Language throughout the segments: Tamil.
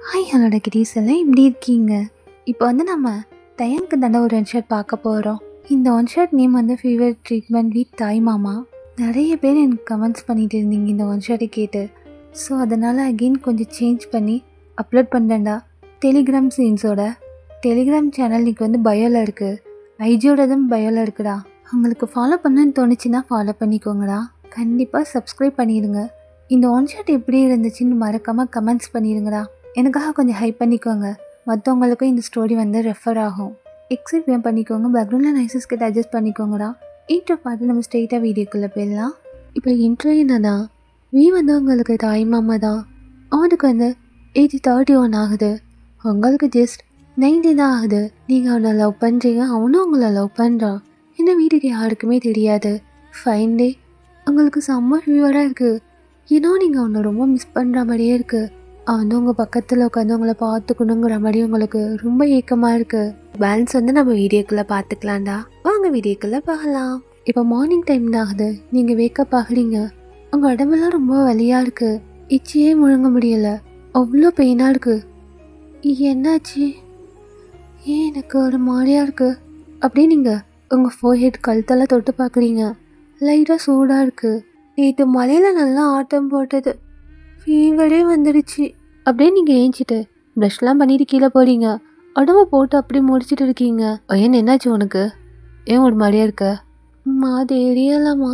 ஹாய் ஹலோட கிட்டீஸ் எல்லாம் எப்படி இருக்கீங்க? இப்போ நம்ம தயங்க்கு தானே ஒரு ஒன் ஷாட் பார்க்க போகிறோம். இந்த one shot name fever treatment with தாய் மாமா. நிறைய பேர் எனக்கு கமெண்ட்ஸ் பண்ணிட்டு இருந்தீங்க இந்த ஒன் ஷாட்டை கேட்டு. ஸோ அதனால் அகெயின் கொஞ்சம் சேஞ்ச் பண்ணி அப்லோட் பண்ணுறேன்டா. டெலிகிராம் சீன்ஸோட டெலிகிராம் சேனல் இன்றைக்கி பயோவில் இருக்குது, ஐஜியோடதும் பயோவில் இருக்குடா. உங்களுக்கு ஃபாலோ பண்ணணுன்னு தோணுச்சுன்னா ஃபாலோ பண்ணிக்கோங்கடா. கண்டிப்பாக சப்ஸ்கிரைப் பண்ணிடுங்க. இந்த ஒன் ஷாட் எப்படி இருந்துச்சுன்னு மறக்காமல் கமெண்ட்ஸ் பண்ணிடுங்கடா. எனக்காக கொஞ்சம் ஹைப் பண்ணிக்கோங்க, மற்றவங்களுக்கும் இந்த ஸ்டோரி ரெஃபர் ஆகும். எக்ஸைட் பண்ணிக்கோங்க, பேக்ரவுண்டில் நைசஸ் கிட்ட அட்ஜஸ்ட் பண்ணிக்கோங்கடா. இன்ட்ரோ பார்த்து நம்ம ஸ்ட்ரெயிட்டாக வீடியோக்குள்ளே போயிடலாம். இப்போ இன்ட்ரோ என்னன்னா, உங்களுக்கு தாய் மாமா தான். அவனுக்கு ஏஜ் 31 ஆகுது, உங்களுக்கு ஜஸ்ட் 90 தான் ஆகுது. நீங்கள் அவனை லவ் பண்ணுறீங்க, அவனும் உங்களை லவ் பண்ணுறான். இந்த வீட்டுக்கு யாருக்குமே தெரியாது. ஃபைன் டே, உங்களுக்கு செம்ம ஃபீவராக இருக்குது. ஏன்னா நீங்கள் அவனை ரொம்ப மிஸ் பண்ணுற மாதிரியே இருக்குது. அவன் உங்கள் பக்கத்தில் உட்காந்து உங்களை பார்த்துக்கணுங்கிற மாதிரி உங்களுக்கு ரொம்ப ஏக்கமாக இருக்குது. பேலன்ஸ் நம்ம வீடியோக்குள்ளே பார்த்துக்கலாம்டா. வாங்க வீடியோக்குள்ளே பார்க்கலாம். இப்போ மார்னிங் டைம் தான் ஆகுது, நீங்கள் வேக்கப் ஆகுறீங்க. உங்கள் உடம்பெல்லாம் ரொம்ப வலியாக இருக்குது, இச்சியே முழுங்க முடியலை, அவ்வளோ பெயினாக இருக்குது. என்னாச்சு? ஏன் எனக்கு ஒரு மாதிரியாக இருக்குது? அப்படியே நீங்கள் உங்கள் ஃபோர்ஹெட் கழுத்தெல்லாம் தொட்டு பார்க்குறீங்க. லைட்டாக சூடாக இருக்குது. நேற்று மலையில் நல்லா ஆட்டம் போட்டது, ஃபீவரே வந்துடுச்சு. அப்படியே நீங்கள் ஏஞ்சிட்டு ப்ரஷ்லாம் பண்ணிட்டு கீழே போகிறீங்க. உடம்பு போட்டு அப்படியே முடிச்சுட்டு இருக்கீங்க. ஏன் என்னாச்சு உனக்கு? ஏன் ஒரு மாதிரியா இருக்க? தெரியலாமா,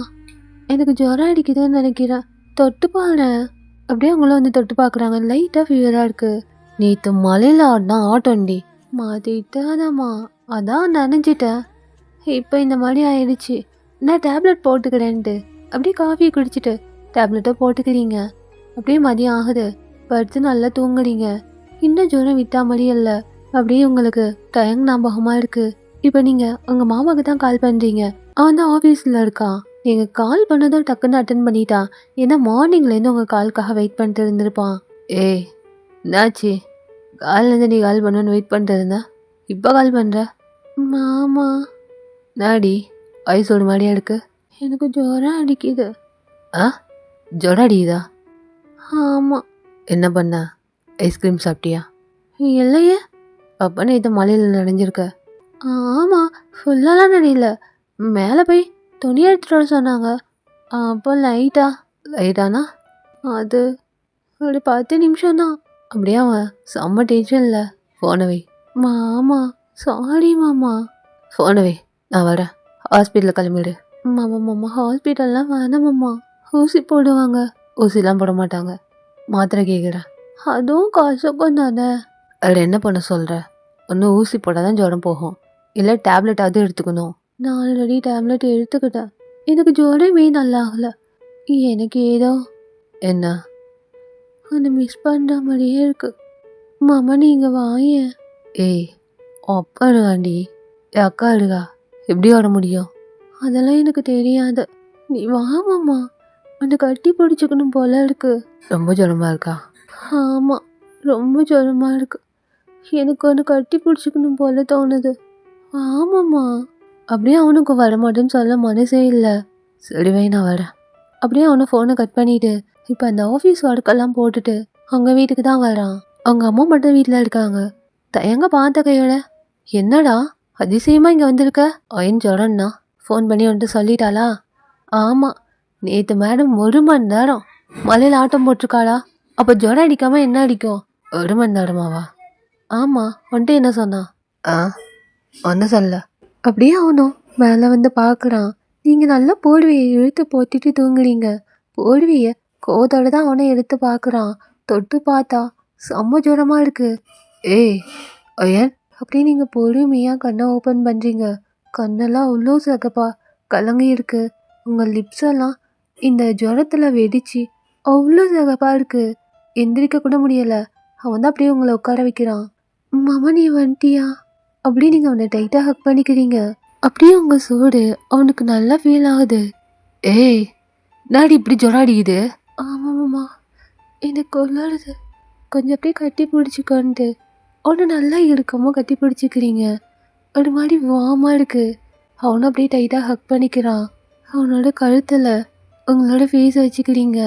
எனக்கு ஜுரம் அடிக்குதுன்னு நினைக்கிறேன். தொட்டு பாடுறேன். அப்படியே அவங்கள தொட்டு பார்க்குறாங்க. லைட்டாக ஃபீவராக இருக்குது. நேற்று மலையில் ஆடினா ஆட்டோண்டி மாற்றிட்டாதாம்மா, அதான் நினைஞ்சிட்டேன். இப்போ இந்த மாதிரி ஆயிடுச்சு. நான் டேப்லெட் போட்டுக்கிறேன்ட்டு அப்படியே காஃபியை குடிச்சிட்டு டேப்லெட்டை போட்டுக்கிறீங்க. அப்படியே மதியம் ஆகுது, படுத்து நல்லா தூங்குறீங்க. இன்னும் ஜுரம் விட்டா மாதிரி இல்லை. அப்படியே உங்களுக்கு டயங் ஞாபகமாக இருக்குது. இப்போ நீங்கள் உங்கள் மாமாவுக்கு தான் கால் பண்ணுறீங்க. அவன் தான் ஆஃபீஸில் இருக்கான். நீங்கள் கால் பண்ணதும் டக்குன்னு அட்டன் பண்ணிட்டான். ஏன்னா மார்னிங்லேருந்து உங்கள் காலுக்காக வெயிட் பண்ணிட்டு இருந்திருப்பான். ஏய் என்னாச்சு? கால்லேருந்து நீ கால் பண்ணணுன்னு வெயிட் பண்ணிட்டு இருந்த, இப்போ கால் பண்ணுற? மாமா நாடி வயசோடு மாதிரியா இருக்கு. எனக்கு ஜுரம் அடிக்குது. ஜுரம் அடிக்குதா? ஆமாம். என்ன பண்ண? ஐஸ்கிரீம் சாப்பிட்டியா? இல்லையே. அப்போ நேற்று மலையில் நனைஞ்சிருக்க? ஆமாம், ஃபுல்லாலாம் நனையல. மேலே போய் துணி எடுத்துகிட்டு வர சொன்னாங்க. அப்போ லைட்டானா அது ஒரு 10 நிமிஷம் தான். அப்படியே அவன் செம்ம டென்ஷனில். ஃபோனை மாமா. சாரி மாமா. ஃபோனை நான் வரேன். ஹாஸ்பிட்டலில் கிளம்பிடு. மாமா ஹாஸ்பிட்டல்லாம் வேணாமாம்மா, ஊசி போடுவாங்க. ஊசிலாம் போட மாட்டாங்க, மாத்திரை கேட்குறேன். அதுவும் காசுக்கும் தானே. அதில் என்ன பண்ண சொல்கிற? ஒன்று ஊசி போட்டால் தான் ஜுரம் போகும், இல்லை டேப்லெட் அது எடுத்துக்கணும். நான் ஆல்ரெடி டேப்லெட் எடுத்துக்கிட்டேன். எனக்கு ஜுரமே நல்லா ஆகலை. எனக்கு ஏதோ என்ன அதை மிஸ் பண்ணுற மாதிரியே இருக்கு. மாமா நீங்கள் வாங்க. ஏய் அப்பா இருக்காண்டி, அக்கா இருக்கா, எப்படி வர முடியும்? அதெல்லாம் எனக்கு தெரியாது, நீ வா மாமா. அந்த கட்டி பிடிச்சிக்கணும் போல இருக்கு. ரொம்ப ஜுரமா இருக்கா? ஆமாம், ரொம்ப ஜுரமாக இருக்கு. எனக்கு ஒன்று கட்டி பிடிச்சிக்கணும் போல தோணுது. ஆமாம்மா. அப்படியே அவனுக்கு வரமாட்டேன்னு சொல்ல மனசே இல்லை. சரிவை நான் வரேன். அப்படியே அவனை ஃபோனை கட் பண்ணிவிட்டு இப்போ அந்த ஆஃபீஸ் ஒர்க்கெல்லாம் போட்டுட்டு அவங்க வீட்டுக்கு தான் வரான். அவங்க அம்மா மட்டும் வீட்டில் இருக்காங்க. தயங்க பார்த்த கையோட, என்னடா அதிசயமாக இங்கே வந்திருக்க? ஐயன் ஜுரம்னா ஃபோன் பண்ணி சொல்லிட்டாளா? ஆமாம், நேற்று மேடம் 1 மணி நேரம் மலையில் ஆட்டம் போட்டிருக்காளா? அப்போ ஜுரம் அடிக்காமல் என்ன அடிக்கும்? 1 மணி நேரமாவா? ஆமாம், என்ன சொன்னான்? ஒன்றும் சொல்ல. அப்படியே அவனும் மேலே பார்க்குறான். நீங்கள் நல்லா போடுவையை இழுத்து போட்டுட்டு தூங்குறீங்க. போடுவையை கோதோடு தான் அவனை எடுத்து பார்க்குறான். தொட்டு பார்த்தா செம்ம ஜுரமாக இருக்குது. ஏய் ஐயன். அப்படியே நீங்கள் பொறுமையாக கண்ணை ஓப்பன் பண்ணுறீங்க. கண்ணெல்லாம் அவ்வளோ சகப்பா கலங்கி இருக்கு. உங்கள் லிப்ஸ் எல்லாம் இந்த ஜுரத்தில் வெடிச்சு அவ்வளோ சகப்பாக இருக்குது. எந்திரிக்க கூட முடியலை. அவன் தான் அப்படியே உங்களை உட்கார வைக்கிறான். மாமா நீ வந்துட்டியா? அப்படியே நீங்கள் அவனை டைட்டாக ஹக் பண்ணிக்கிறீங்க. அப்படியே உங்கள் சூடு அவனுக்கு நல்லா ஃபீல் ஆகுது. ஏய் நாடி இப்படி ஜுரம் அடிக்குது? ஆமாம் மாமா, எனக்கு உள்ளாடுது. கொஞ்சம் அப்படியே கட்டி பிடிச்சிக்கோன்ட்டு அவனை நல்லா இருக்கமோ கட்டி பிடிச்சிக்கிறீங்க. ஒரு மாதிரி வார்மாக இருக்குது. அவனும் அப்படியே டைட்டாக ஹக் பண்ணிக்கிறான். அவனோட கழுத்தில் உங்களோட ஃபேஸை வச்சுக்கிறீங்க.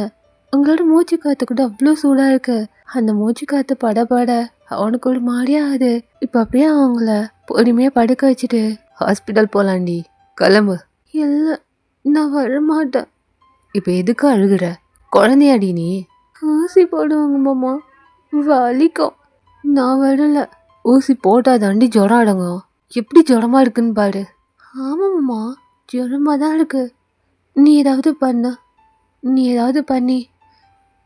உங்களோட மூச்சு காற்று கூட அவ்வளோ சூடாக இருக்கு. அந்த மூச்சு காற்று பட அவனுக்கு ஒரு மாதிரியாகுது. இப்போ அப்படியே அவங்கள பொறுமையாக படுக்க வச்சுட்டு ஹாஸ்பிட்டல் போகலாண்டி, கிளம்பு. இல்லை, நான் வரமாட்டேன். இப்போ எதுக்கு அழுகுற? குழந்தையாடி நீ? ஊசி போடுவாங்க மாமா, வலிக்கும். நான் வரல. ஊசி போட்டாதாண்டி ஜுரம் அடங்கும். எப்படி ஜுரமா இருக்குன்னு பாரு. ஆமாம்மா, ஜுரமாக தான் இருக்கு. நீ ஏதாவது பண்ணி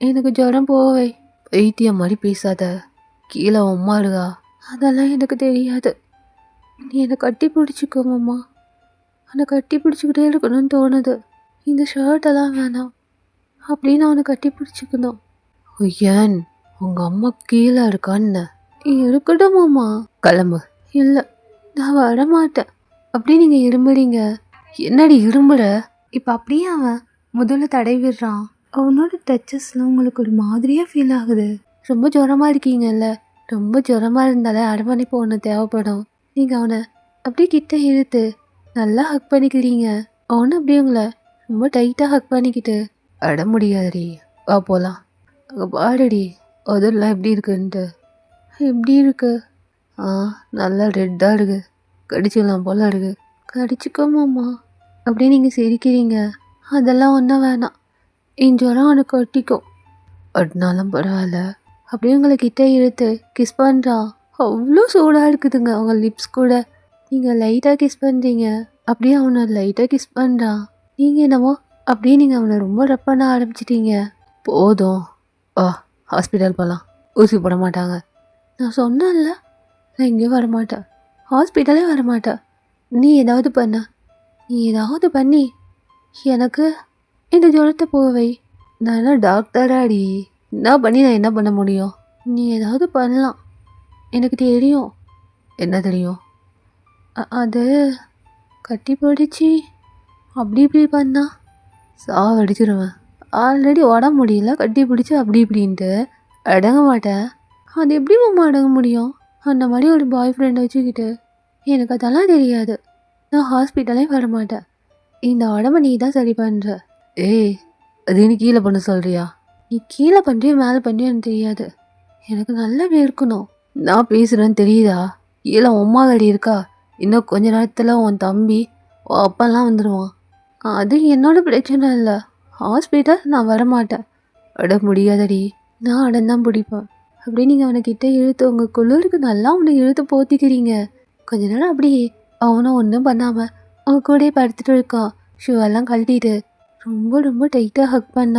எனக்கு ஜுரம் போவை. பைத்தியம் மாதிரி பேசாத. கீழே அம்மா இருக்கா? அதெல்லாம் எனக்கு தெரியாது. நீ என்னை கட்டி பிடிச்சிக்கோ மாமா. அவனை கட்டி பிடிச்சிக்கிட்டே இருக்கணும்னு தோணுது. இந்த ஷர்ட்டெல்லாம் வேணாம், அப்படின்னு அவனை கட்டி பிடிச்சிக்கணும். ஏன் உங்கள் அம்மா கீழே இருக்கான்னு? இருக்கட்டும் மாமா, கிளம்பு. இல்லை, நான் வரமாட்டேன். அப்படியே நீங்கள் இரும்புறீங்க. என்னடி இரும்புற? இப்போ அப்படியே அவன் முதல்ல தடவிடுறான். அவனோட டச்சஸில் உங்களுக்கு ஒரு மாதிரியாக ஃபீல் ஆகுது. ரொம்ப ஜுரமாக இருக்கீங்கல்ல, ரொம்ப ஜுரமாக இருந்தாலே அரவணைப்பு ஒன்று தேவைப்படும். நீங்கள் அவனை அப்படியே கிட்ட இழுத்து நல்லா ஹக் பண்ணிக்கிறீங்க. அவனை அப்படியே உங்களை ரொம்ப டைட்டாக ஹக் பண்ணிக்கிட்டு. அட முடியாதடி, வா போகலாம். அங்கே பாடுடி அதெல்லாம் எப்படி இருக்குன்ட்டு. எப்படி இருக்கு? நல்லா ரெட்டாக இருக்கு. கடிச்சிடலாம் போல இருக்கு. கடிச்சிக்கோமாம்மா. அப்படியே நீங்கள் சிரிக்கிறீங்க. அதெல்லாம் ஒன்றும் வேணாம், என் ஜுரம் அவனுக்கு ஒட்டிக்கும். அதனாலும் பரவாயில்ல. அப்படியே உங்களை கிட்டே இழுத்து கிஸ் பண்ணுறான். அவ்வளோ சூடாக இருக்குதுங்க அவங்க லிப்ஸ் கூட. நீங்கள் லைட்டாக கிஸ் பண்ணுறீங்க. அப்படியே அவனை லைட்டாக கிஸ் பண்ணுறான். நீங்கள் என்னவோ அப்படியே நீங்கள் அவனை ரொம்ப ரப் பண்ண ஆரம்பிச்சிட்டீங்க. போதும், ஹாஸ்பிட்டல் போகலாம். ஊசி போட மாட்டாங்க. நான் சொன்னேன்ல, நான் எங்கேயும் வரமாட்டேன், ஹாஸ்பிட்டலே வரமாட்டேன். நீ ஏதாவது பண்ணி எனக்கு இந்த ஜுரத்தை போவை. நான் டாக்டராடி, நான் என்ன பண்ண முடியும்? நீ ஏதாவது பண்ணலாம், எனக்கு தெரியும். என்ன தெரியும்? அது கட்டி பிடிச்சி அப்படி இப்படி பண்ணா சாவடிச்சிருவேன். ஆல்ரெடி உடம்பு முடியல, கட்டி பிடிச்சி அப்படி இப்படின்ட்டு அடங்க மாட்டேன். அது எப்படி மாமா அடங்க முடியும்? அந்த மாதிரி ஒரு பாய் ஃப்ரெண்டை வச்சுக்கிட்டு. எனக்கு அதெல்லாம் தெரியாது. நான் ஹாஸ்பிட்டலே வரமாட்டேன். இந்த உடம்பை நீ தான் சரி பண்ணுற. ஏய், அது நீ கீழே பண்ண சொல்கிறியா? நீ கீழே பண்ணுறியோ மேலே பண்ணுறியோ எனக்கு தெரியாது. எனக்கு நல்லா இருக்கணும். நான் பேசுகிறேன்னு தெரியுதா? கீழே உம்மா கடி இருக்கா. இன்னும் கொஞ்ச நேரத்தில் உன் தம்பி உன் அப்பெல்லாம் வந்துடுவான். அது என்னோட பிரச்சனை இல்லை. ஹாஸ்பிட்டல் நான் வரமாட்டேன். அட முடியாதடி, நான் அடந்தான் பிடிப்பேன். அப்படியே நீங்கள் அவனைக்கிட்ட இழுத்து உங்கள் குளிருக்கு நல்லா அவனை இழுத்து போத்திக்கிறீங்க. கொஞ்ச நேரம் அப்படியே அவனும் ஒன்றும் பண்ணாமல் அவங்க கூடயே படுத்துட்டு இருக்கான். ஷூவெல்லாம் கழட்டிட்டு ரொம்ப ரொம்ப டைட்டாக ஹக் பண்ண.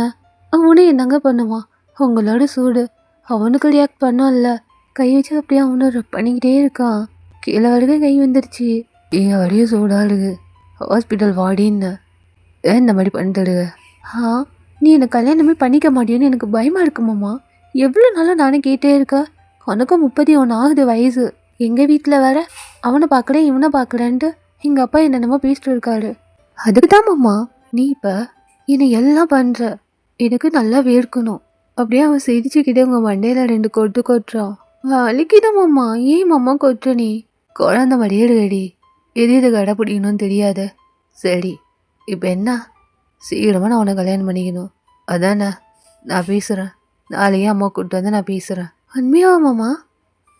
அவனும் என்னங்க பண்ணுவான்? அவங்களோட சூடு அவனுக்கு ரியாக்ட் பண்ணோம்ல. கை வச்சு அப்படியே அவனும் ரப் பண்ணிக்கிட்டே இருக்கான். கீழே வரைக்கும் கை வந்துடுச்சு. வரையும் சூடாக இருக்கு. ஹாஸ்பிட்டல் வாடின்னு ஏன் இந்த மாதிரி பண்ணிட்டுடுங்க? நீ என்னை கல்யாணமே பண்ணிக்க மாட்டியோன்னு எனக்கு பயமாக இருக்குமாம்மா. எவ்வளோ நாளாக நானே கேட்டே இருக்க. உனக்கும் 31 ஆகுது வயசு. எங்கள் வீட்டில் வேற அவனை பார்க்குறேன் இவனை பார்க்குறேன்ட்டு எங்கள் அப்பா என்னென்னமோ பேசிட்டு இருக்காரு. அதுக்கு தான் மாமா நீ இப்போ என்னை எல்லாம் பண்ணுற. எனக்கு நல்லா வேர்க்கணும். அப்படியே அவன் சிரிச்சுக்கிட்டே உங்கள் மண்டையில் 2 கொட்டு கொட்டுறான். வலிக்குதான் மாமா. ஏன் மாமா கொட்டுற? நீ குழந்த மாதிரியே எடுக்கடி. எது கடை பிடிக்கணும்னு தெரியாது. சரி, இப்போ என்ன? சீக்கிரமாக நான் உன்னை கல்யாணம் பண்ணிக்கணும் அதானே? நான் பேசுகிறேன். நாளையே அம்மா கூப்பிட்டு வந்து நான் பேசுகிறேன். உண்மையா மாமா?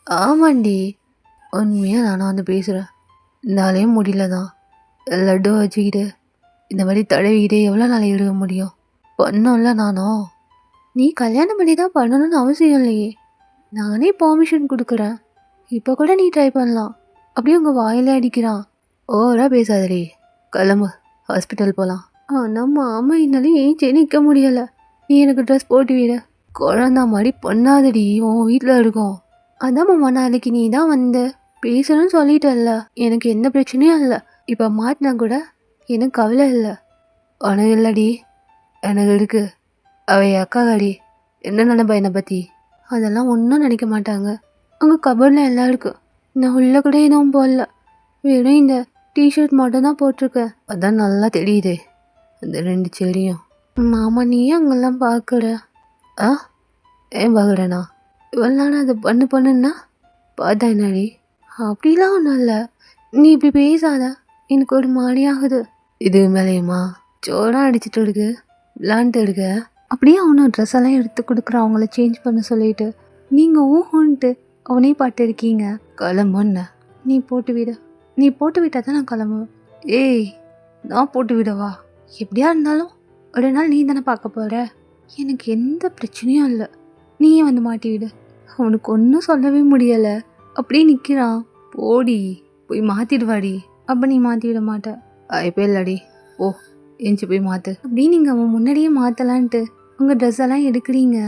ஆமாண்டி, உண்மையாக நானும் வந்து பேசுகிறேன். நாளையே முடியல தான் லட்டு வச்சுக்கிட்டு இந்த மாதிரி தடவிக்கிட்டே எவ்வளோ நாளைக்கு எடுக்க முடியும்? பண்ணோம்ல நானும். நீ கல்யாணம் பண்ணி தான் பண்ணணும்னு அவசியம் இல்லையே. நானே பெர்மிஷன் கொடுக்குறேன். இப்போ கூட நீ ட்ரை பண்ணலாம். அப்படியே உங்கள் வாயிலே அடிக்கிறான். ஓவராக பேசாதடி, கிளம்பு, ஹாஸ்பிட்டல் போகலாம். ஆனால் மாமா என்னாலும் ஏஞ்சி நிற்க முடியலை. நீ எனக்கு ட்ரெஸ் போட்டு விட. குழந்தா மாதிரி பண்ணாதடி, உன் வீட்டில் இருக்கும். அதான் மாமா, நாளைக்கு நீ தான் வந்து பேசணும்னு சொல்லிட்டல்ல. எனக்கு எந்த பிரச்சனையும் இல்லை. இப்போ மாட்டினா கூட எனக்கு கவலை இல்லை. உனக்கு இல்லடி, எனக்கு இருக்கு. அவ அக்காடி என்ன நினைப்பா என்னை பற்றி? அதெல்லாம் ஒன்றும் நினைக்க மாட்டாங்க. அங்கே கபோர்டில் எல்லாம் இருக்கு. நான் உள்ள கூட எதுவும் போடல, வெறும் இந்த டிஷர்ட் மட்டும் தான் போட்டிருக்கேன். அதான் நல்லா தெரியுது அந்த 2 செடியும். மாமா நீயே அங்கெல்லாம் பார்க்குற. ஏன் பார்க்குறேண்ணா? இவ்வளோ நானும் அதை பண்ணுன்னா பார்த்தா என்னடி? அப்படிலாம் ஒன்றும் இல்லை. நீ இப்படி பேசாத, எனக்கு ஒரு மாதிரி ஆகுது. இது மேலேயுமா சோறாக அடிச்சுட்டு இருக்கு, விளாண்டுட்டு இருக்க. அப்படியே அவனும் ட்ரெஸ் எல்லாம் எடுத்து கொடுக்குறான் அவங்கள சேஞ்ச் பண்ண சொல்லிட்டு. நீங்கள் ஊஹுன்ட்டு அவனே பாட்டு இருக்கீங்க. கிளம்புன்னு நீ போட்டு விடு, நீ போட்டு விட்டால் தான் நான் கிளம்புவேன். ஏய் நான் போட்டு விடவா? எப்படியா இருந்தாலும் ஒரு நாள் நீ தானே பார்க்க போகிற. எனக்கு எந்த பிரச்சனையும் இல்லை, நீயே வந்து மாட்டி விடு. அவனுக்கு ஒன்றும் சொல்லவே முடியலை, அப்படியே நிற்கிறான். போடி போய் மாற்றிடுவாடி. அப்போ நீ மாற்றி விட மாட்ட. இப்போ இல்லடி, ஓ எஞ்சி போய் மாற்று. அப்படி நீங்கள் அவன் முன்னாடியே மாற்றலான்ட்டு உங்கள் ட்ரெஸ் எல்லாம் எடுக்கிறீங்க.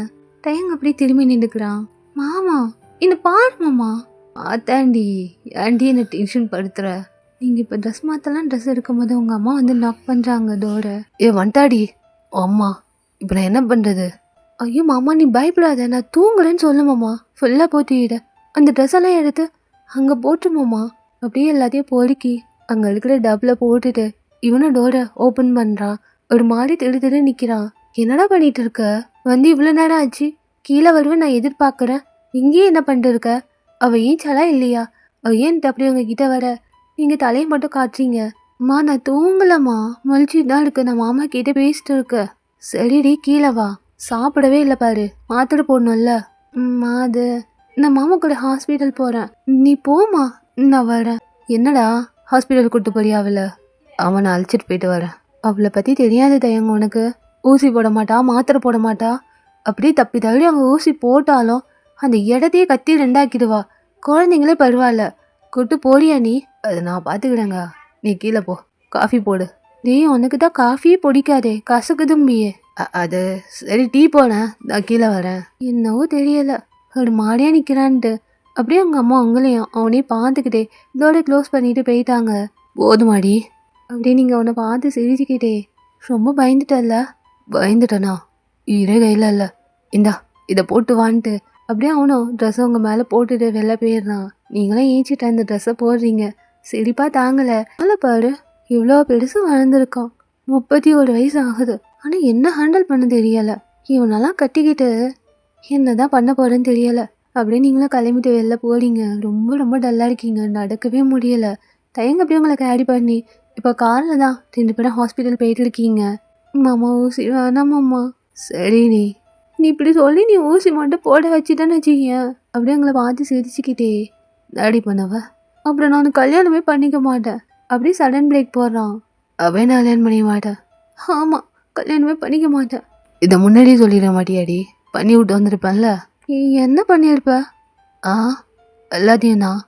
தயங்க அப்படியே திரும்பி நின்றுக்கிறான். மாமா என்ன பாரு மாமா. ஆத்தாண்டி ஏன்டி என்ன டென்ஷன் படுத்துற? நீங்கள் இப்போ ட்ரெஸ் மாற்றலாம் ட்ரெஸ் எடுக்கும் போது உங்கள் அம்மா வந்து நாக் பண்ணுறாங்க டோரை. வந்துட்டாடி அம்மா, இப்போ நான் என்ன பண்ணுறது? ஐயோ மாமா நீ பயப்படாத, நான் தூங்குறேன்னு சொல்லு மாமா. ஃபுல்லாக போத்திட அந்த ட்ரெஸ் எல்லாம் எடுத்து அங்கே போட்டு மாமா. அப்படியே எல்லாத்தையும் பொறுக்கி அங்கே இருக்கிற டப்பில் போட்டுட்டு இவனும் டோரை ஓப்பன் பண்ணுறான். ஒரு மாதிரி திடு நிற்கிறான். என்னடா பண்ணிட்டு இருக்க? வந்து இவ்வளோ நேரம் ஆச்சு, கீழே வருவேன் நான் எதிர்பார்க்குறேன், இங்கேயே என்ன பண்ணிட்டு இருக்க? அவள் ஏன் சலா இல்லையா? அவள் ஏன் அப்படி உங்ககிட்ட வர? நீங்கள் தலையை மட்டும் காட்டுறீங்க. அம்மா நான் தூங்கலம்மா, முழிச்சிட்டு தான் இருக்கு, நான் மாமா கிட்டே பேசிட்டு இருக்க. சரிடி கீழே வா. சாப்பிடவே இல்லை பாரு, மாத்திரை போடணும்ல. அது நான் மாமா கூட ஹாஸ்பிட்டல் போகிறேன், நீ போமா நான் வரேன். என்னடா ஹாஸ்பிட்டல் கூட்டு போறியா? அவனை அழைச்சிட்டு போயிட்டு வரேன். அவளை பற்றி தெரியாது தயங்க உனக்கு. ஊசி போட மாட்டா, மாத்திரை போட மாட்டா. அப்படியே தப்பி தவறி அவங்க ஊசி போட்டாலும் அந்த இடத்தையே கத்தி ரெண்டாக்கிடுவா. குழந்தைங்களே பரவாயில்ல, கூட்டு போறியா நீ? அதை நான் பார்த்துக்கிடேங்க, நீ கீழே போ, காஃபி போடு. டேய் உனக்கு தான் காஃபியே பிடிக்காதே, கசக்குதும்பியே. அது சரி டீ போனேன், நான் கீழே வரேன். என்னவோ தெரியல, ஒரு மாடியா நிற்கிறான்ட்டு அப்படியே அவங்க அம்மா அவங்களையும் அவனே பார்த்துக்கிட்டே இதோட க்ளோஸ் பண்ணிட்டு போயிட்டாங்க. போதுமாடி. அப்படியே நீங்கள் அவனை பார்த்து சிரிச்சுக்கிட்டே, ரொம்ப பயந்துட்டல்ல? பயந்துட்டனா? இரே கையில் இல்லை, இந்தா இதை போட்டு வான்ட்டு அப்படியே அவனும் ட்ரெஸ்ஸை அவங்க மேலே போட்டுட்டு வெளில போயிடுறான். நீங்களாம் ஏச்சிட்ட இந்த ட்ரெஸ்ஸை போடுறீங்க, சிரிப்பா தாங்கலை. நல்லா பாரு, இவ்வளோ பெருசு வளர்ந்துருக்கான், 31 வயசு ஆகுது. ஆனால் என்ன ஹேண்டில் பண்ண தெரியலை. இவனெல்லாம் கட்டிக்கிட்டு என்ன தான் பண்ண போகிறேன்னு தெரியலை. அப்படியே நீங்களும் கிளம்பிட்டு வெளில போறீங்க. ரொம்ப ரொம்ப டல்லாக இருக்கீங்க, நடக்கவே முடியலை. தயங்க அப்படியே உங்களை கேரி பண்ணி இப்போ காரில் தான் 2 பேரும் ஹாஸ்பிட்டல் போயிட்டு இருக்கீங்க. மாமா ஊசி வேணாம் மாமா. சரி நீ இப்படி சொல்லி நீ ஊசி மட்டும் போட வச்சுட்டான்னு வச்சுக்கிய. அப்படியே உங்களை பார்த்து சிரிச்சுக்கிட்டே தாடி பண்ணவ, அப்புறம் நான் கல்யாணமே பண்ணிக்க மாட்டேன். அப்படியே சடன் பிரேக் போடுறான். அவன் நான் கல்யாணம் பண்ணிக்க மாட்டேன். ஆமாம் கல்யாணமே பண்ணிக்க மாட்டேன். இதை முன்னாடியே சொல்லிட மாட்டியாடி? பண்ணி விட்டு வந்திருப்பேன்ல. என்ன பண்ணியிருப்ப? எல்லாத்தையும் தான்.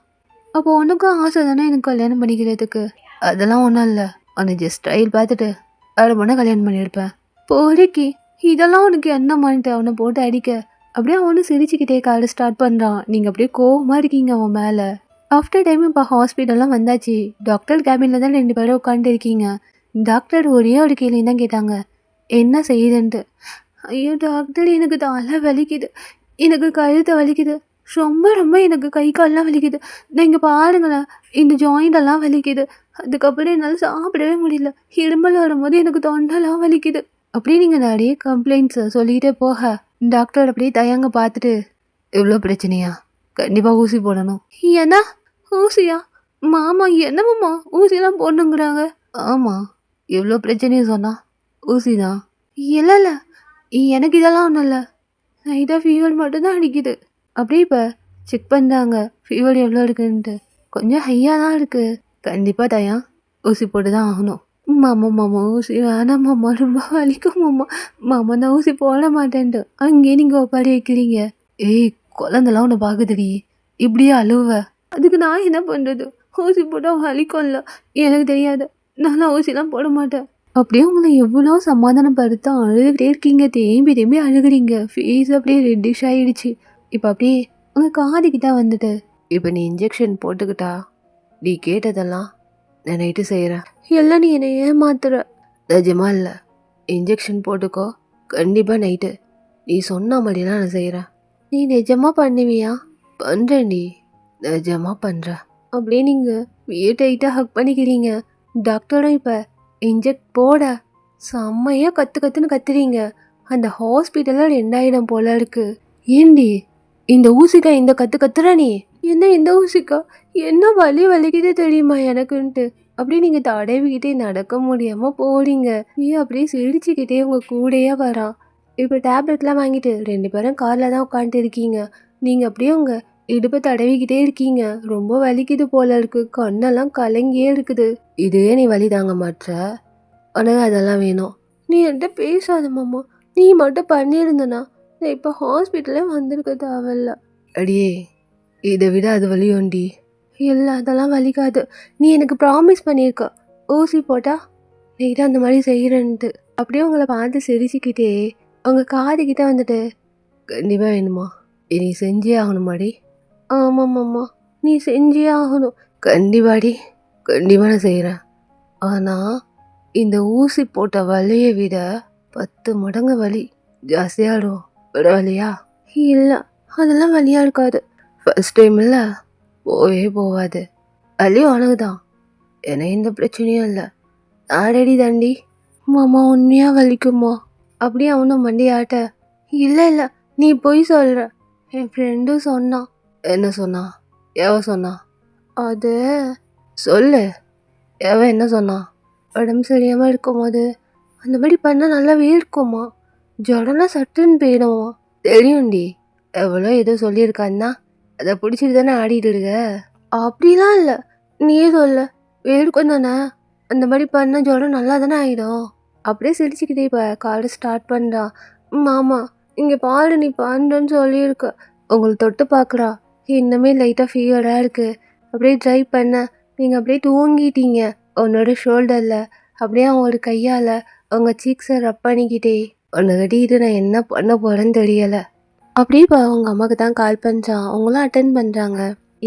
அப்போ உனக்கும் ஆசை தானே எனக்கு கல்யாணம் பண்ணிக்கிறதுக்கு? அதெல்லாம் ஒன்றும் இல்லை, உனக்கு ஜஸ்ட் ஸ்டைல் பார்த்துட்டு அதை பண்ண கல்யாணம் பண்ணியிருப்பேன். போடிக்கு இதெல்லாம் உனக்கு என்ன பண்ணிட்டு அவனை போட்டு அடிக்க. அப்படியே அவனு சிரிச்சுக்கிட்டே காலை ஸ்டார்ட் பண்ணுறான். நீங்கள் அப்படியே கோவமாக இருக்கீங்க அவன் மேலே. ஆஃப்டர் டைம் இப்போ ஹாஸ்பிட்டல்லாம் வந்தாச்சு. டாக்டர் கேபினில் தான் 2 பேரும் உட்காந்து இருக்கீங்க. டாக்டர் ஒரே ஒரு கேள்வி தான் கேட்டாங்க, என்ன செய்யுதுன்ட்டு. ஐயோ டாக்டர் எனக்கு தலை வலிக்குது, எனக்கு கழுத்தை வலிக்குது, ரொம்ப ரொம்ப எனக்கு கை கால்லாம் வலிக்குது, நீங்கள் பாருங்களேன் இந்த ஜாயிண்டெல்லாம் வலிக்குது, அதுக்கப்புறம் என்னால் சாப்பிடவே முடியல, இருமல் வரும்போது எனக்கு தொண்டெல்லாம் வலிக்குது. அப்படியே நீங்கள் நிறைய கம்ப்ளைண்ட்ஸை சொல்லிக்கிட்டே போக டாக்டர் அப்படியே தயங்க பார்த்துட்டு, இவ்வளோ பிரச்சனையா? கண்டிப்பாக ஊசி போடணும். ஏன்னா ஊசியா? மாமா என்னமாம்மா ஊசிலாம் போடணுங்கிறாங்க? ஆமாம் எவ்வளோ பிரச்சனையும் சொன்னா ஊசி தான். இல்லை எனக்கு இதெல்லாம் ஒன்றும் இல்லை, லைட்டாக ஃபீவர் மட்டும்தான் அடிக்குது. அப்படியே இப்போ செக் பண்ணுறாங்க ஃபீவர் எவ்வளோ இருக்குன்ட்டு. கொஞ்சம் ஹையாக தான் இருக்குது. கண்டிப்பாக தயா ஊசி போட்டு தான் ஆகணும். மாமா ஊசி வேணாம் மாமா, ரொம்ப வலிக்கும் மாமா. மாமா நான் ஊசி போட மாட்டேன்ட்டு அங்கேயே நீங்கள் ஒப்பாரி வைக்கிறீங்க. ஏய் குழந்தெல்லாம் ஒன்று பார்க்குதுடி, இப்படியே அழுவ. அதுக்கு நான் என்ன பண்ணுறது? ஊசி போட்டால் வலிக்கும்ல, எனக்கு தெரியாது, நான்லாம் ஊசிலாம் போட மாட்டேன். அப்படியே உங்களை எவ்வளோ சமாதானப்படுத்த அழுதுகிட்டே இருக்கீங்க, தேம்பி அழுகுறீங்க. ஃபேஸ் அப்படியே ரெட்டிஷ் ஆகிடுச்சு. இப்போ அப்படியே உங்கள் காதுக்கிட்ட வந்துட்டு, இப்போ நீ இன்ஜெக்ஷன் போட்டுக்கிட்டா நீ கேட்டதெல்லாம் நான் நைட்டு செய்கிறேன். எல்லாம் நீ என்னை ஏமாத்துற. நிஜமா இல்லை, இன்ஜெக்ஷன் போட்டுக்கோ, கண்டிப்பாக நைட்டு நீ சொன்ன மாதிரிலாம் நான் செய்கிறேன். நீ நிஜமாக பண்ணுவியா? பண்ணுறேன்டி, நிஜமாக பண்ணுறேன். அப்படியே நீங்கள் வீட்டைட்டாக ஹக் பண்ணிக்கிறீங்க. டாக்டரும் இப்போ இன்ஜெக்ட் போட செம்மையாக கத்துன்னு கத்துறீங்க. அந்த ஹாஸ்பிட்டலில் 2000 போல இருக்கு. ஏண்டி இந்த ஊசிக்கா இந்த கத்துற நீ? என்ன இந்த ஊசிக்கா? என்ன வலிக்குது தெரியுமா எனக்குன்ட்டு அப்படியே நீங்கள் தடவிக்கிட்டே நடக்க முடியாமல் போறீங்க. நீ அப்படியே சிரிச்சுக்கிட்டே உங்கள் கூடையே வரான். இப்போ டேப்லெட்லாம் வாங்கிட்டு 2 பேரும் காரில் தான் உட்காந்துட்டு இருக்கீங்க. நீங்கள் அப்படியே உங்கள் இடுப்பை தடவிக்கிட்டே இருக்கீங்க. ரொம்ப வலிக்குது போல இருக்கு. கண்ணெல்லாம் கலங்கியே இருக்குது. இதே நீ வலி தாங்க மாட்ற. உனக்கு அதெல்லாம் வேணும். நீ என்கிட்ட பேசாத மாமா. நீ மட்டும் பண்ணியிருந்தனா நான் இப்போ ஹாஸ்பிட்டலே வந்திருக்க தேவையில்ல. அடியே, இதை விட அது வலியோண்டி. இல்லை, அதெல்லாம் வலிக்காது. நீ எனக்கு ப்ராமிஸ் பண்ணியிருக்க ஊசி போட்டா நீட்டு அந்த மாதிரி செய்கிறேன்ட்டு. அப்படியே உங்களை பார்த்து சிரிச்சுக்கிட்டே உங்கள் காதுகிட்ட வந்துட்டு, கண்டிப்பாக வேணுமா? நீ செஞ்சே ஆகணுமாடி? ஆமாம்மாம்மா, நீ செஞ்சே ஆகணும். கண்டிப்பாடி, கண்டிப்பாக நான் செய்கிறேன். ஆனால் இந்த ஊசி போட்ட வலியை விட 10 மடங்கு வலி ஜாஸ்தியாகிடும். பரவாயில்லையா? இல்லை, அதெல்லாம் வலியாக இருக்காது. ஃபர்ஸ்ட் டைம் இல்லை, போவே போகாது. வலி உனக்கு தான், எனக்கு எந்த பிரச்சனையும் இல்லை. ஆடடி தாண்டி. மாமா, உண்மையாக வலிக்குமா? அப்படியே அவனும் மண்டியாட்ட, இல்லை இல்லை, நீ போய் சொல்கிற. என் ஃப்ரெண்டும் சொன்னான். என்ன சொன்னா? எவ சொன்னா? அது சொல்லு. எவ என்ன சொன்னா? உடம்பு சரியாமல் இருக்கும்போது அந்த மாதிரி பண்ணால் நல்லாவே இருக்குமா? ஜடம்லாம் சட்டுன்னு போயிடுமா? தெரியும்டி. எவ்வளோ ஏதோ சொல்லியிருக்கான்னா அதை பிடிச்சிட்டு தானே ஆடிட்டு இருக்க. அப்படிலாம் இல்லை, நீயே சொல்ல. வேர்க்கும் தானே, அந்த மாதிரி பண்ண ஜுரம் நல்லா தானே ஆகிடும். அப்படியே சிரிச்சுக்கிட்டே இப்போ காலை ஸ்டார்ட் பண்ணுறான். மாமா, இங்கே பாரு, நீ பண்ணுறேன்னு சொல்லியிருக்க. உங்களுக்கு தொட்டு பார்க்குறா, இன்னுமே லைட்டாக ஃபீவராக இருக்குது. அப்படியே ட்ரை பண்ண நீங்கள் அப்படியே தூங்கிட்டீங்க. உன்னோட ஷோல்டரில் அப்படியே அவங்களோட கையால் உங்கள் சீக்ஸை ரப் பண்ணிக்கிட்டே உன்னை கட்டிக்கிட்டு நான் என்ன பண்ண போகிறேன்னு தெரியலை. அப்படியே இப்போ அவங்க அம்மாவுக்கு தான் கால் பண்ணுறான். அவங்களும் அட்டன் பண்ணுறாங்க.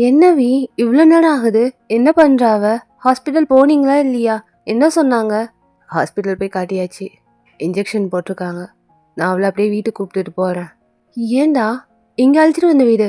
என்னவி இவ்வளோ நேரம் ஆகுது? என்ன பண்ணுறாவ? ஹாஸ்பிட்டல் போனீங்களா இல்லையா? என்ன சொன்னாங்க? ஹாஸ்பிட்டல் போய் காட்டியாச்சு. இன்ஜெக்ஷன் போட்டிருக்காங்க. நான் அவளை அப்படியே வீட்டுக்கு கூப்பிட்டுட்டு போகிறேன். ஏண்டா இங்கே அழைச்சிட்டு வந்த வீடு?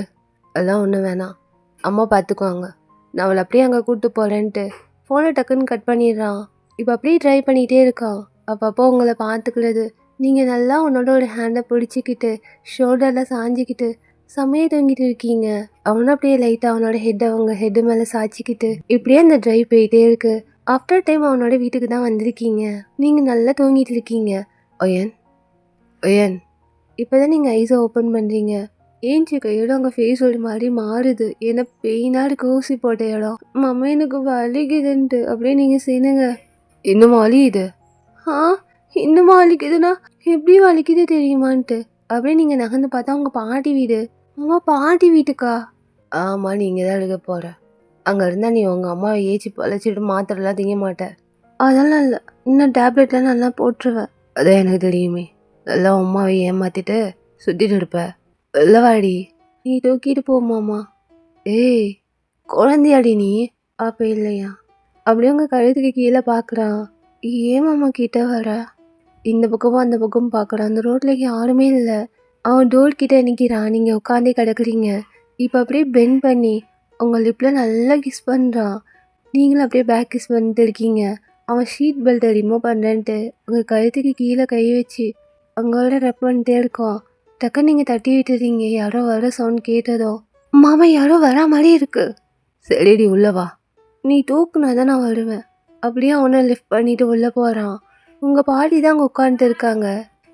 அதெல்லாம் ஒன்றும் வேணாம், அம்மா பார்த்துக்குவாங்க. நான் அவளை அப்படியே அங்கே கூப்பிட்டு போகிறேன்ட்டு ஃபோனை டக்குன்னு கட் பண்ணிடுறான். இப்போ அப்படியே ட்ரை பண்ணிகிட்டே இருக்கான். அப்பப்போ உங்களை பார்த்துக்கிறது. நீங்கள் நல்லா உன்னோட ஒரு ஹேண்டை பிடிச்சிக்கிட்டு ஷோல்டரில் சாஞ்சிக்கிட்டு செம்மையாக தூங்கிட்டு இருக்கீங்க. அவனும் அப்படியே லைட்டாக அவனோட ஹெட்டை அவங்க ஹெட்டு மேலே சாய்ச்சிக்கிட்டு இப்படியே அந்த ட்ரைவ் போயிட்டே இருக்கு. ஆஃப்டர் டைம் அவனோட வீட்டுக்கு தான் வந்திருக்கீங்க. நீங்கள் நல்லா தூங்கிட்டு இருக்கீங்க. ஒயன் ஒயன், இப்போ தான் நீங்கள் ஐஸை ஓப்பன் பண்ணுறீங்க. ஏஞ்சி கையோட உங்கள் ஃபேஸ் ஒரு மாதிரி மாறுது. ஏன்னா பெயினாக இருக்கு ஊசி போட்ட இடம். மாமா, எனக்கு வலிக்குதுன்ட்டு அப்படியே நீங்கள் செய்யுங்க. இன்னும் வலிக்குது? ஆ, இன்னும் வலிக்குதுன்னா எப்படி வலிக்குது தெரியுமான்ட்டு அப்படியே நீங்கள் நகர்ந்து பார்த்தா உங்கள் பாட்டி வீடு. அம்மா, பாட்டி வீட்டுக்கா? ஆமாம், நீங்கள் தான் எடுக்க போகிற. அங்கே இருந்தால் நீ உங்கள் அம்மாவை ஏச்சி பழச்சிட்டு மாத்திரலாம் திங்க மாட்டேன். அதெல்லாம் இல்லை, இன்னும் டேப்லெட்லாம் நல்லா போட்டுருவேன். அதான் எனக்கு தெரியுமே. நல்லா அம்மாவை ஏமாற்றிட்டு சுற்றிட்டு இருப்ப. இல்லவாடி, நீ தூக்கிட்டு போமாம்மா. ஏய், குழந்தையாடி நீ? அப்போ இல்லையா? அப்படியே உங்கள் கழுத்துக்கு கீழே பார்க்குறான். ஏமாம்மா கிட்ட வர? இந்த பக்கமும் அந்த பக்கமும் பார்க்குறான். அந்த ரோட்டில் யாருமே இல்லை. அவன் டோர் கிட்டே நிற்கிறான். நீங்கள் உட்காந்தே கிடக்குறீங்க. இப்போ அப்படியே பெண்ட் பண்ணி உங்கள் லிப்பில் நல்லா கிஸ் பண்ணுறான். நீங்களும் அப்படியே பேக் கிஸ் பண்ணிட்டு இருக்கீங்க. அவன் ஷீட் பெல்ட்டை ரிமூவ் பண்ணுறேன்ட்டு உங்கள் கழுத்துக்கு கீழே கை வச்சு அவங்களோட ரெப் பண்ணிட்டே இருக்கான். டக்குன்னு நீங்கள் தட்டி விட்டுறீங்க. யாரோ வர சவுண்ட் கேட்டதோ. மாமா, யாரோ வரா மாதிரி இருக்கு. சரிடி, உள்ளவா. நீ தூக்குனா தான் நான் வருவேன். அப்படியே அவனை லிஃப்ட் பண்ணிட்டு உள்ளே போகிறான். உங்கள் பாட்டி தான் அங்கே உட்காந்துட்டு இருக்காங்க.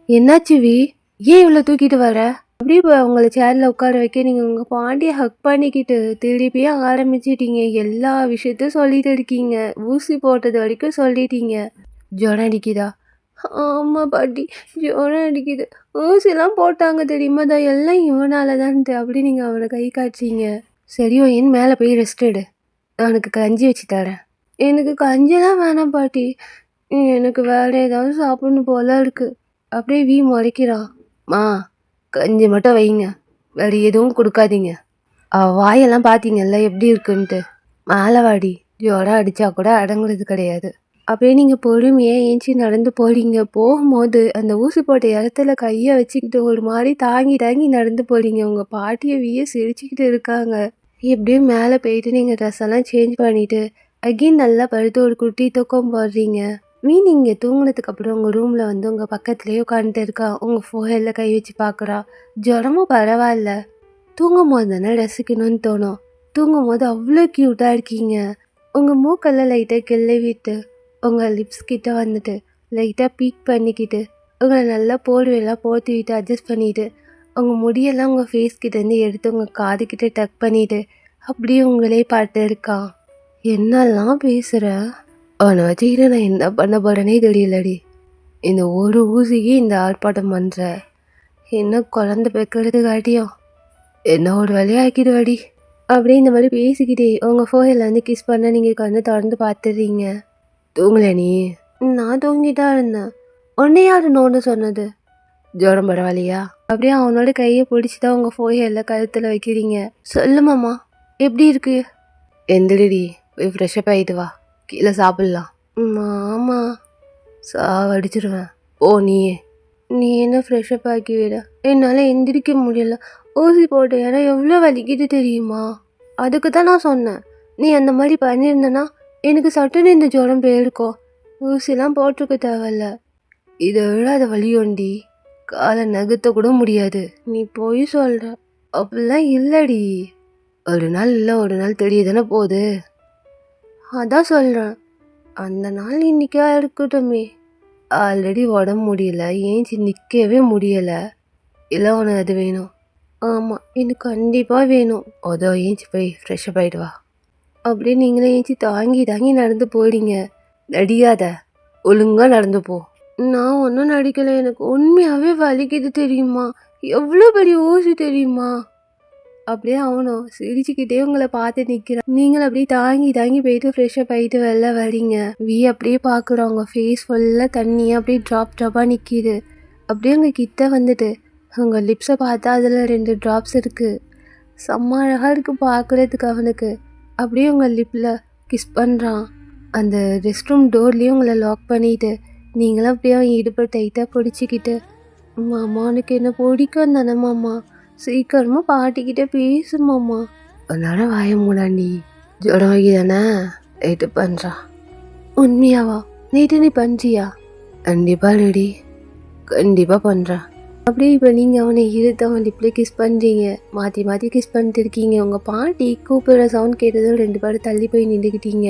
என்னாச்சு வி, ஏன் இவ்வளோ தூக்கிட்டு வர? அப்படியே இப்போ அவங்கள சேரில் உட்கார வைக்க நீங்கள் உங்கள் பாட்டியை ஹக் பண்ணிக்கிட்டு திருப்பியே ஆரம்பிச்சிட்டீங்க. எல்லா விஷயத்தையும் சொல்லிட்டு இருக்கீங்க. ஊசி போட்டது வரைக்கும் சொல்லிட்டீங்க. ஜுரம் அடிக்குதா? ஆமாம் பாட்டி, ஜுரம் அடிக்குது. ஊசிலாம் போட்டாங்க தெரியுமா? தான் எல்லாம் இவனால தான்ட்டு அப்படி நீங்கள் அவனை கை காய்ச்சிங்க. சரியோ, என் மேலே போய் ரெஸ்ட் எடு. நான் உனக்கு கஞ்சி வச்சு தரேன். எனக்கு கஞ்சிலாம் வேணாம் பாட்டி, எனக்கு வேறு ஏதாவது சாப்பிடணும் போல இருக்குது. அப்படியே வீ முறைக்கிறான். மா, கஞ்சி மட்டும் வைங்க, வேறு எதுவும் கொடுக்காதீங்க. வாயெல்லாம் பார்த்தீங்கல்ல எப்படி இருக்குன்ட்டு. மேலே வாடி, ஜுரம் அடித்தா கூட அடங்குறது கிடையாது. அப்படியே நீங்கள் பொறுமையாக ஏஞ்சி நடந்து போகிறீங்க. போகும்போது அந்த ஊசி போட்ட இடத்துல கையை வச்சுக்கிட்டு ஒரு மாதிரி தாங்கி தாங்கி நடந்து போகிறீங்க. உங்கள் பாட்டியை வீய சிரிச்சுக்கிட்டு இருக்காங்க. எப்படியும் மேலே போயிட்டு நீங்கள் ட்ரெஸ் எல்லாம் சேஞ்ச் பண்ணிவிட்டு அகெயின் நல்லா படுத்து ஒரு குட்டி தூக்கம் போடுறீங்க. நீங்கள் தூங்கினதுக்கப்புறம் உங்கள் ரூமில் வந்து உங்கள் பக்கத்துலேயே உட்காந்துட்டு இருக்கா. உங்கள் ஃபோஹெல்ல கை வச்சு பார்க்குறா. ஜுரமும் பரவாயில்ல. தூங்கும் போது தானே ரசிக்கணும்னு தோணும். தூங்கும் போது அவ்வளோ க்யூட்டாக இருக்கீங்க. உங்கள் மூக்கெல்லாம் லைட்டாக கிள்ளை விட்டு உங்கள் லிப்ஸ் கிட்ட வந்துட்டு லைட்டாக பீக் பண்ணிக்கிட்டு உங்களை நல்லா போர்வையெல்லாம் போத்தி விட்டு அட்ஜஸ்ட் பண்ணிவிட்டு உங்கள் முடியெல்லாம் உங்கள் ஃபேஸ் கிட்டேருந்து எடுத்து உங்கள் காதுக்கிட்ட டக் பண்ணிவிட்டு அப்படியே உங்களே பாட்டு இருக்கான். என்னெல்லாம் பேசுகிற? அவனை வச்சுக்கிட்டு நான் என்ன பண்ண போகிறேனே தெரியலடி. இந்த ஒரு ஊசிக்கு இந்த ஆர்ப்பாட்டம் பண்ணுற. என்ன குழந்தை பெக்கிறதுக்காட்டியும் என்ன ஒரு வழியாக்கிடுவாடி. அப்படியே இந்த மாதிரி பேசிக்கிட்டே உங்கள் ஃபோனில் வந்து கிஸ் பண்ண நீங்கள் கண்ணு திறந்து பார்த்துடுறீங்க. தூங்கல நீ? நான் தூங்கிட்டா இருந்தேன். உன்னை யார் நோண்டு சொன்னது? ஜுரம் பரவாயில்லையா? அப்படியே அவனோட கையை பிடிச்சி தான் உங்கள் ஃபோனில் கழுத்தில் வைக்கிறீங்க. சொல்லு மாமா, எப்படி இருக்கு? எந்திரிடி, போய் ஃப்ரெஷ்ஷப் ஆகிட்டு வா, கீழே சாப்பிட்லாம். மாமா சாவடிச்சிருவேன். ஓ நீ என்ன ஃப்ரெஷ்ஷப் ஆக்கி விட? என்னால் எந்திரிக்க முடியல. ஊசி போட்ட இடம் எவ்வளோ வலிக்குது தெரியுமா? அதுக்கு தான் நான் சொன்னேன், நீ அந்த மாதிரி பண்ணியிருந்தனா எனக்கு சட்டுன்னு இந்த ஜுரம் போயிருக்கோம். ஊசிலாம் போட்டிருக்க தேவையில்ல. இதை விட அதை வலியோண்டி, காலை நகர்த்த கூட முடியாது. நீ போய் சொல்கிற. அப்படிலாம் இல்லடி. ஒரு நாள் இல்லை ஒரு நாள் தெரிய தானே போகுது. அதான் சொல்கிறேன், அந்த நாள் இன்னைக்கா இருக்கட்டுமே. ஆல்ரெடி உடம்பு முடியல, ஏஞ்சி நிற்கவே முடியலை. இல்லை உனக்கு அது வேணும்? ஆமாம், எனக்கு கண்டிப்பாக வேணும். அதோ ஏஞ்சி போய் ஃப்ரெஷ்ஷப் ஆகிட்டு வா. அப்படியே நீங்களே ஏஞ்சி தாங்கி நடந்து போயிடுங்க. நடிக்காத, ஒழுங்காக நடந்து போ. நான் ஒன்றும் நடிக்கலை, எனக்கு உண்மையாகவே வலிக்குது தெரியுமா? எவ்வளோ பெரிய ஊசி தெரியுமா? அப்படியே அவனும் சிரிச்சுக்கிட்டே உங்களை பார்த்து நிற்கிறான். நீங்களும் அப்படியே தாங்கி போயிட்டு ஃப்ரெஷ்ஷப் ஆகிட்டு வெளில வரீங்க. அப்படியே பார்க்குறோம், உங்கள் ஃபேஸ் ஃபுல்லாக தண்ணியாக அப்படியே ட்ராப்பாக நிற்கிது. அப்படியே உங்கள் கிட்ட வந்துட்டு உங்கள் லிப்ஸை பார்த்தா அதில் 2 ட்ராப்ஸ் இருக்குது. செம்ம அழகாக இருக்குது பார்க்குறதுக்கு அவனுக்கு. அப்படியே உங்கள் லிப்பில் கிஸ் பண்ணுறான். அந்த ரெஸ்ட் ரூம் டோர்லேயும் உங்களை லாக் பண்ணிவிட்டு நீங்களும் அப்படியே அவன் இடுப்பை டைட்டாக பிடிச்சிக்கிட்டு, மாமா உனக்கு என்ன பிடிக்கும் தானே மாமா, சீக்கிரமாக பாட்டிக்கிட்டே பேசு மாமா. அதனால வாய மூடாண்டி, ஜுரம் வாங்கி தானே லைட்டு பண்ணுறான். உண்மையாவா? நேற்று நீ பண்ணுறியா? கண்டிப்பாக ரெடி, கண்டிப்பாக பண்ணுறான். அப்படியே இப்போ நீங்கள் அவனை இழுத்து அவன் லிப்பில் கிஸ் பண்ணுறீங்க. மாற்றி கிஸ் பண்ணிட்டு இருக்கீங்க. உங்கள் பாட்டி கூப்பிடுற சவுண்ட் கேட்டதும் 2 பேரும் தள்ளி போய் நின்றுக்கிட்டீங்க.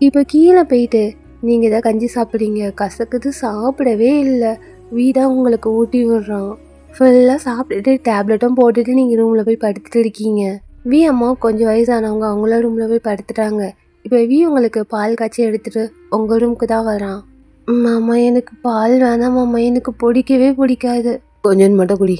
இப்போ கீழே போயிட்டு நீங்கள் தான் கஞ்சி சாப்பிட்றீங்க. கசக்குது, சாப்பிடவே இல்லை. வீடாக உங்களுக்கு ஊட்டி விடுறான். ஃபுல்லாக சாப்பிட்டுட்டு டேப்லெட்டும் போட்டுட்டு நீங்கள் ரூமில் போய் படுத்துட்டு இருக்கீங்க. அம்மா கொஞ்சம் வயசானவங்க, அவங்கள ரூமில் போய் படுத்துட்டாங்க. இப்போ உங்களுக்கு பால் காய்ச்சி எடுத்துகிட்டு உங்கள் ரூமுக்கு தான் வரான். மாமா எனக்கு பால் வேணாம் மாமா, எனக்கு பிடிக்காது. கொஞ்சம் மட்டும் குடி.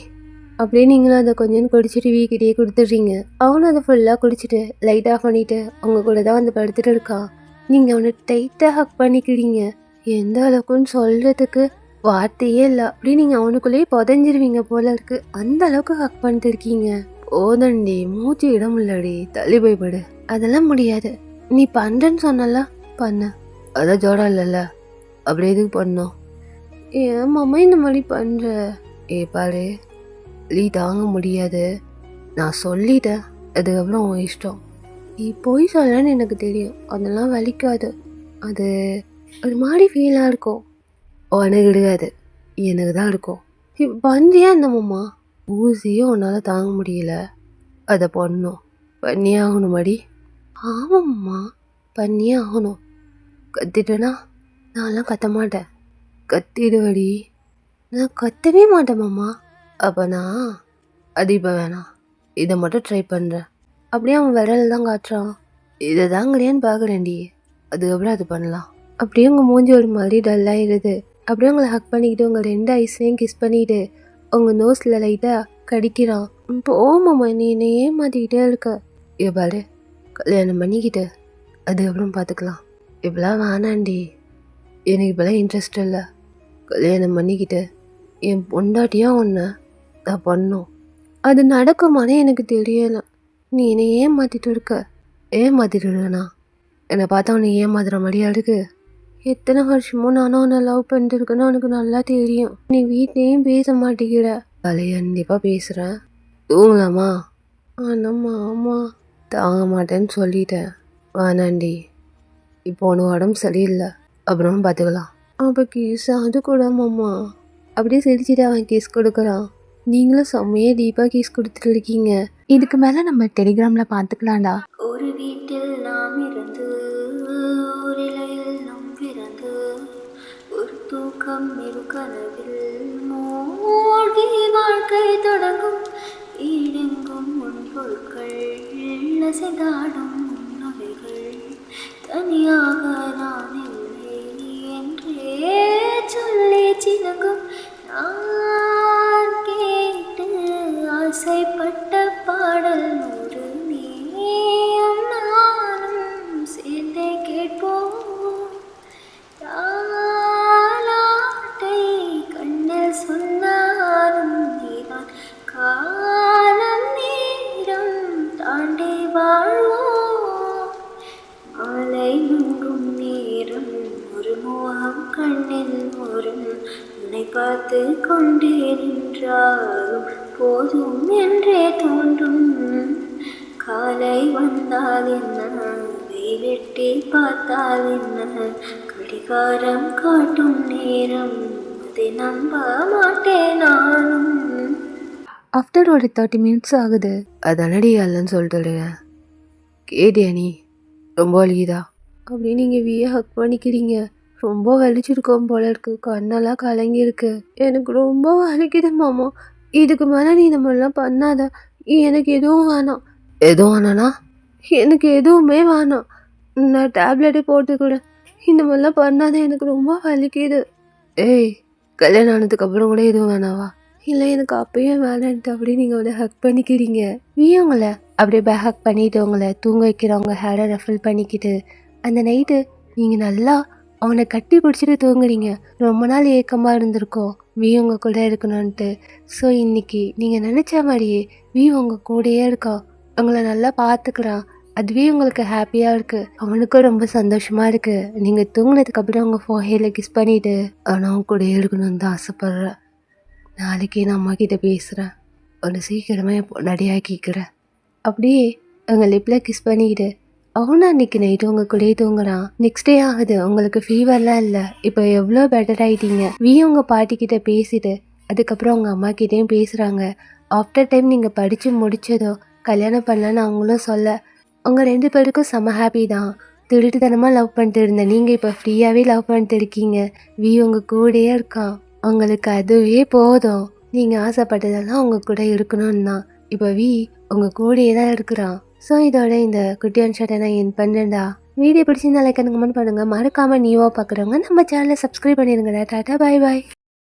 அப்படியே நீங்களும் அதை கொஞ்சம் குடிச்சிட்டு வீக்கிட்டே கொடுத்துட்றீங்க. அவனும் அதை ஃபுல்லாக குடிச்சிட்டு லைட் ஆஃப் பண்ணிவிட்டு அவங்க கூட தான் வந்து படுத்துட்டு இருக்கான். நீங்கள் அவனை டைட்டாக ஹக் பண்ணிக்கிறீங்க. எந்த அளவுக்குன்னு சொல்கிறதுக்கு வார்த்தையே இல்லை. அப்படி நீங்கள் அவனுக்குள்ளேயே புதஞ்சிருவீங்க போல இருக்குது, அந்த அளவுக்கு ஹக் பண்ணிட்டு இருக்கீங்க. போதண்டி, மூச்சு இடம் இல்லடி, தள்ளி போய் படு. அதெல்லாம் முடியாது, நீ பண்ணுறேன்னு சொன்னல பண்ண. அதான் ஜோடா இல்லைல்ல, அப்படி எதுக்கு பண்ணோம்? ஏன் மாமா இந்த மாதிரி பண்ணுற? பாரு, நீ தாங்க முடியாது, நான் சொல்லிட்டேன், அதுக்கப்புறம் உன் இஷ்டம். நீ போய் சொல்லன்னு எனக்கு தெரியும், அதெல்லாம் வலிக்காது. அது ஒரு மாதிரி ஃபீலாக இருக்கும். உனக்கு கிடையாது, எனக்கு தான் இருக்கும். இப்போ பந்தியா இருந்தம்மா, ஊசியும் உன்னால் தாங்க முடியல, அதை பண்ணணும், பண்ணியே ஆகணும் மாடி. ஆமாம்மா, பண்ணியே ஆகணும். கத்திட்டேனா? நான்லாம் கத்த மாட்டேன். கத்திடுவடி. நான் கத்தவே மாட்டேன் மாமா. அப்போ நான் அது இப்போ வேணாம், இதை மட்டும் ட்ரை பண்ணுறேன். அப்படியே அவன் விரல் தான் காட்டுறான். இதை தாங்கலையான்னு பார்க்குறேன்டி, அதுக்கப்புறம் அது பண்ணலாம். அப்படியே உங்கள் மூஞ்சி ஒரு மாதிரி டல்லாகிடுது. அப்படியே உங்களை ஹக் பண்ணிக்கிட்டு உங்கள் 2 ஐஸ்லேயும் கிஸ் பண்ணிவிட்டு உங்கள் நோஸில் லைட்டாக கடிக்கிறான். போமாம்மா, நீ என்னை ஏமாற்றிக்கிட்டே இருக்க. பாரு, கல்யாணம் பண்ணிக்கிட்டு அதுக்கப்புறம் பார்த்துக்கலாம். இப்போலாம் வேணாண்டி, எனக்கு இப்போலாம் இன்ட்ரெஸ்ட் இல்லை. கல்யாணம் பண்ணிக்கிட்டு என் பொண்டாட்டியாக ஒன்று நான் பண்ணும். அது நடக்குமானே எனக்கு தெரியலை. நீ என்னை ஏமாற்றிட்டு இருக்க. ஏமாற்றிட்டு இருக்கண்ணா? என்னை பார்த்தா உன்னை ஏமாத்துற மாதிரியா இருக்கு? எத்தனை வருஷமோ நானும் உன்னை லவ் பண்ணிட்டு இருக்கேன்னு உனக்கு நல்லா தெரியும். நீ வீட்லேயும் பேச மாட்டேங்கிற. கண்டிப்பாக பேசுகிறேன். தூங்கலாமா? ஆனாம்மா, ஆமா, தாங்க மாட்டேன்னு சொல்லிட்டேன். வேணாண்டி, இப்போ உனக்கு உடம்பு சரியில்லை, அப்புறம் பார்த்துக்கலாம். அப்போ கேஸ் அது கூட மாமா. அப்படியே சிரிச்சுட்டு அவன் கேஸ் கொடுக்குறான். நீங்களும் செம்மையே டீப்பாக கேஸ் கொடுத்துட்டு இருக்கீங்க. இதுக்கு மேலே நம்ம டெலிகிராமில் பார்த்துக்கலாம்டா. ஒரு வீட்டில் நாம் இருந்து ஓரிலையில் நாம் பிறந்து ஒரு தூக்கம் இரு கனவில் வாழ்க்கை தொடங்கும் ஈடெங்கும் உன் பொருட்கள் அசைந்தாடும் நகைகள் தனியாக நான் இல்லை என்றே சொல்லி சினங்கும் நான் கேட்டு ஆசைப்பட்ட பாடல் நூறு நீயும் நானும் சேர்ந்தே கேட்போம் தாலாட்டை கண்ணில் சொன்னாலும் நீதான் காலம் நேரம் தாண்டி வாழ்வோம் மாலை மங்கும் நேரம் ஒரு மோகம் கண்ணில் ஓரும் உன்னை பார்த்து கொண்டே நின்றாலும் போதும் என்றே தோன்றும் காலை வந்தால் என்ன வெயிலெட்டி பார்த்தால் என்ன கடிகாரம் காட்டும் நேரம் அதை நம்ப மாட்டேன் நானும். ஆஃப்டர் ஒரு 30 minutes ஆகுது. அதனடி அல்லன்னு சொல்லிட்டுடுங்க. கேட்டியா நீ ரொம்ப வலிக்குதா அப்படின்னு நீங்கள் வியை ஹக் பண்ணிக்கிறீங்க. ரொம்ப வலிச்சிருக்கோம் போல இருக்கு, கண்ணெல்லாம் கலங்கியிருக்கு. எனக்கு ரொம்ப வலிக்குது மாமா, இதுக்கு மேலே நீ இந்த மாதிரிலாம் பண்ணாத. எனக்கு எதுவும் வேணாம். எதுவும் வேணாண்ணா? எனக்கு எதுவுமே வேணாம், நான் டேப்லெட்டே போட்டுக்கூட. இந்த மாதிரிலாம் பண்ணாத, எனக்கு ரொம்ப வலிக்குது. ஏய், கல்யாணம் ஆனதுக்கப்புறம் கூட எதுவும் வேணாவா? இல்லை எனக்கு அப்பயே வேணான்ட்டு அப்படியே நீங்கள் வந்து ஹக் பண்ணிக்கிறீங்க. உங்களை அப்படியே ஹக் பண்ணிட்டு உங்களை தூங்க வைக்கிறவங்க ஹேரை ரஃபில் பண்ணிக்கிட்டு அந்த நைட்டு நீங்கள் நல்லா அவனை கட்டி பிடிச்சிட்டு தூங்குறீங்க. ரொம்ப நாள் ஏக்கமாக இருந்திருக்கோம் உங்கள் கூட இருக்கணும்ன்ட்டு. ஸோ இன்னைக்கு நீங்கள் நினச்ச மாதிரியே உங்கள் கூடயே இருக்கான், உங்களை நல்லா பார்த்துக்கிறான். அதுவே உங்களுக்கு ஹாப்பியாக இருக்குது, அவனுக்கும் ரொம்ப சந்தோஷமாக இருக்குது. நீங்கள் தூங்கினதுக்கப்புறம் உங்கள் ஃபோஹேல கிஸ் பண்ணிவிட்டு ஆனால் அவன் கூடயே இருக்கணும்னு தான் ஆசைப்பட்றேன். நாளைக்கே நான் அம்மா கிட்டே பேசுகிறேன், ஒன்று சீக்கிரமாக என் பொண்டாட்டியாக்கிக்கிறேன். அப்படியே உங்கள் லிப்பில் கிஸ் பண்ணிக்கிட்டு அவனும் அன்றைக்கி நைட்டு உங்கள் கூடயே தூங்குறான். நெக்ஸ்ட் டே ஆகுது, உங்களுக்கு ஃபீவர்லாம் இல்லை, இப்போ எவ்வளோ பெட்டர் ஆகிட்டீங்க. உங்கள் பாட்டிக்கிட்ட பேசிட்டு அதுக்கப்புறம் உங்கள் அம்மா கிட்டேயும் பேசுகிறாங்க. ஆஃப்டர் டைம் நீங்கள் படித்து முடித்ததோ கல்யாணம் பண்ணலான்னு அவங்களும் சொல்ல உங்கள் 2 பேருக்கும் செம ஹாப்பி தான். திருட்டுத்தனமாக லவ் பண்ணிட்டு இருந்தேன், நீங்கள் இப்போ ஃப்ரீயாகவே லவ் பண்ணிட்டு இருக்கீங்க. உங்கள் கூடயே இருக்கான், உங்களுக்கு அதுவே போதும். நீங்கள் ஆசைப்பட்டதெல்லாம் உங்கள் கூட இருக்கணும்னு தான். இப்போ உங்கள் கூடயே தான் இருக்கிறான். ஸோ இதோட இந்த குட்டி ஒன் ஷாட்டை நான் என் பண்ணேன்டா. வீடியோ பிடிச்சிருந்தா லைக் கமெண்ட் பண்ணுங்கள். மறக்காமல் நியூவாக பார்க்குறவங்க நம்ம சேனலை சப்ஸ்கிரைப் பண்ணிடுங்கடா. டாட்டா, பாய் பாய்.